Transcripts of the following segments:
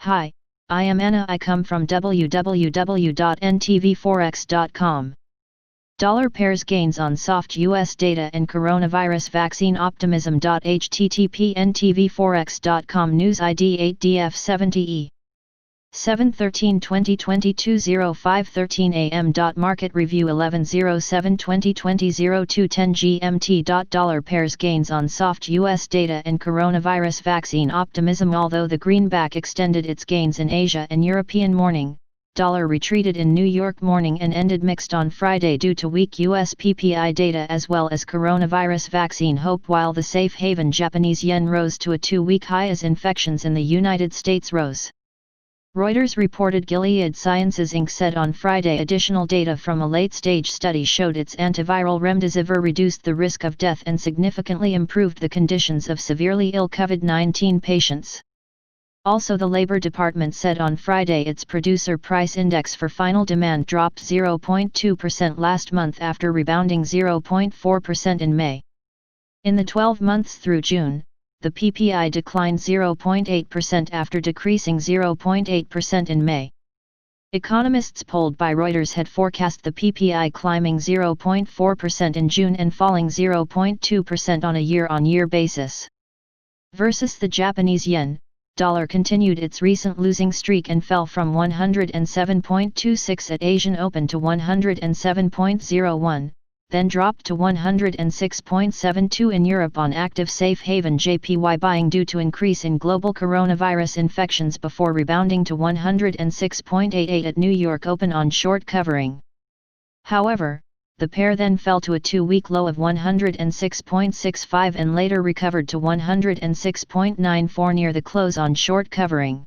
Hi, I am Anna. I come from www.ntvforex.com. Dollar pairs gains on soft US data and coronavirus vaccine optimism. http ntvforex.com news ID 8DF70E 7/13/2022 05:13 AM. Market review 11/07/2020 02:10 GMT. Dollar pairs gains on soft US data and coronavirus vaccine optimism. Although the greenback extended its gains in Asia and European morning, dollar retreated in New York morning and ended mixed on Friday due to weak US PPI data as well as coronavirus vaccine hope, while the safe haven Japanese yen rose to a 2-week high as infections in the United States rose. Reuters reported Gilead Sciences Inc. said on Friday additional data from a late-stage study showed its antiviral remdesivir reduced the risk of death and significantly improved the conditions of severely ill COVID-19 patients. Also, the Labor Department said on Friday its producer price index for final demand dropped 0.2% last month after rebounding 0.4% in May. In the 12 months through June, the PPI declined 0.8% after decreasing 0.8% in May. Economists polled by Reuters had forecast the PPI climbing 0.4% in June and falling 0.2% on a year-on-year basis. Versus the Japanese yen, dollar continued its recent losing streak and fell from 107.26 at Asian Open to 107.01. Then dropped to 106.72 in Europe on active safe haven JPY buying due to increase in global coronavirus infections before rebounding to 106.88 at New York Open on short covering. However, the pair then fell to a 2-week low of 106.65 and later recovered to 106.94 near the close on short covering.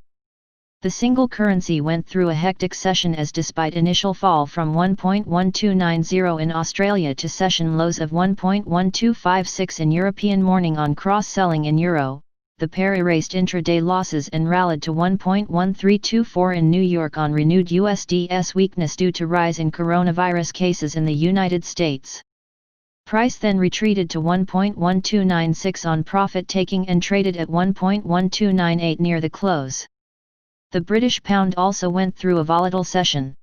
The single currency went through a hectic session as despite initial fall from 1.1290 in Australia to session lows of 1.1256 in European morning on cross-selling in euro, the pair erased intraday losses and rallied to 1.1324 in New York on renewed USDS weakness due to rise in coronavirus cases in the United States. Price then retreated to 1.1296 on profit-taking and traded at 1.1298 near the close. The British pound also went through a volatile session.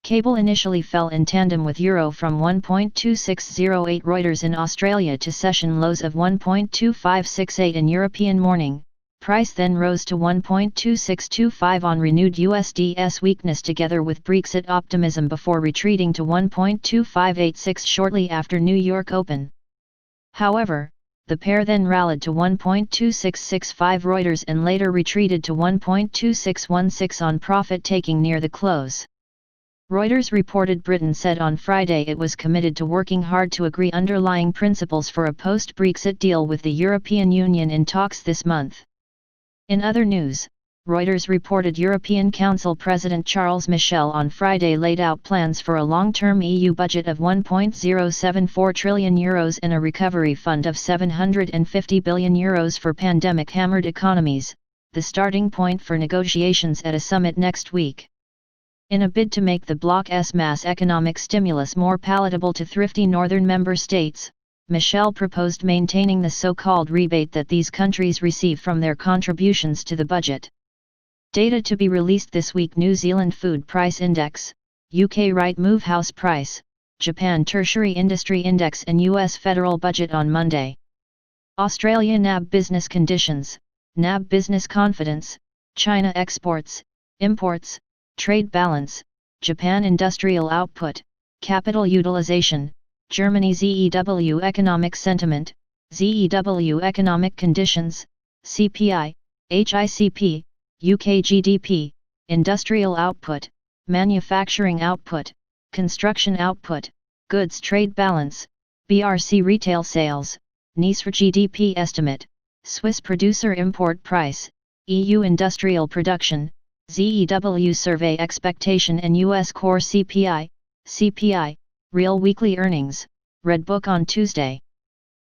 Cable initially fell in tandem with euro from 1.2608 Reuters in Australia to session lows of 1.2568 in European morning. Price then rose to 1.2625 on renewed USDS weakness together with Brexit optimism before retreating to 1.2586 shortly after New York Open. However, the pair then rallied to 1.2665 Reuters and later retreated to 1.2616 on profit-taking near the close. Reuters reported Britain said on Friday it was committed to working hard to agree underlying principles for a post-Brexit deal with the European Union in talks this month. In other news, Reuters reported European Council President Charles Michel on Friday laid out plans for a long-term EU budget of €1.074 trillion and a recovery fund of €750 billion for pandemic-hammered economies, the starting point for negotiations at a summit next week. In a bid to make the bloc's mass economic stimulus more palatable to thrifty northern member states, Michel proposed maintaining the so-called rebate that these countries receive from their contributions to the budget. Data to be released this week: New Zealand Food Price Index, UK Rightmove House Price, Japan Tertiary Industry Index and US Federal Budget on Monday. Australia NAB Business Conditions, NAB Business Confidence, China Exports, Imports, Trade Balance, Japan Industrial Output, Capital Utilization, Germany ZEW Economic Sentiment, ZEW Economic Conditions, CPI, HICP, UK GDP, Industrial Output, Manufacturing Output, Construction Output, Goods Trade Balance, BRC Retail Sales, NISR GDP Estimate, Swiss Producer Import Price, EU Industrial Production, ZEW Survey Expectation and US Core CPI, CPI, Real Weekly Earnings, Red Book on Tuesday.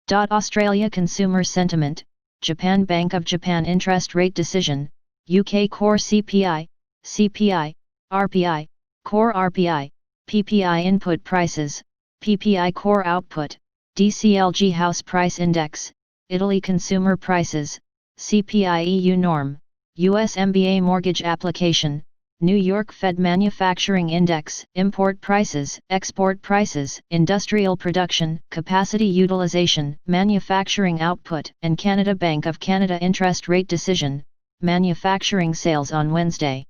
Australia Consumer Sentiment, Japan Bank of Japan Interest Rate Decision, UK Core CPI, CPI, RPI, Core RPI, PPI Input Prices, PPI Core Output, DCLG House Price Index, Italy Consumer Prices, CPI EU Norm, U.S. MBA mortgage application, New York Fed Manufacturing Index, import prices, export prices, industrial production, capacity utilization, manufacturing output, and Canada Bank of Canada interest rate decision, manufacturing sales on Wednesday.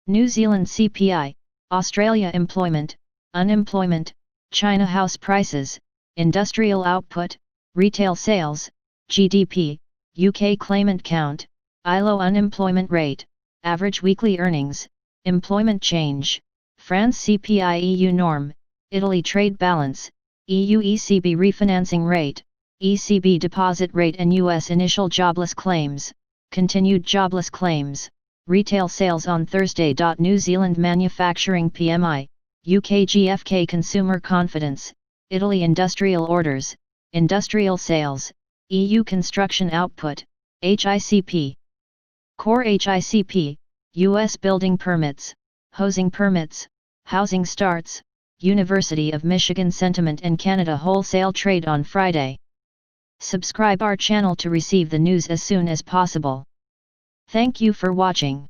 New Zealand CPI, Australia employment, unemployment, China house prices, industrial output, retail sales, GDP, UK claimant count, ILO unemployment rate, average weekly earnings, employment change, France CPI EU norm, Italy trade balance, EU ECB refinancing rate, ECB deposit rate and US initial jobless claims, continued jobless claims, retail sales on Thursday. New Zealand manufacturing PMI, UK GFK consumer confidence, Italy industrial orders, industrial sales, EU construction output, HICP. Core HICP, U.S. building permits, housing permits, housing starts, University of Michigan sentiment and Canada wholesale trade on Friday. Subscribe our channel to receive the news as soon as possible. Thank you for watching.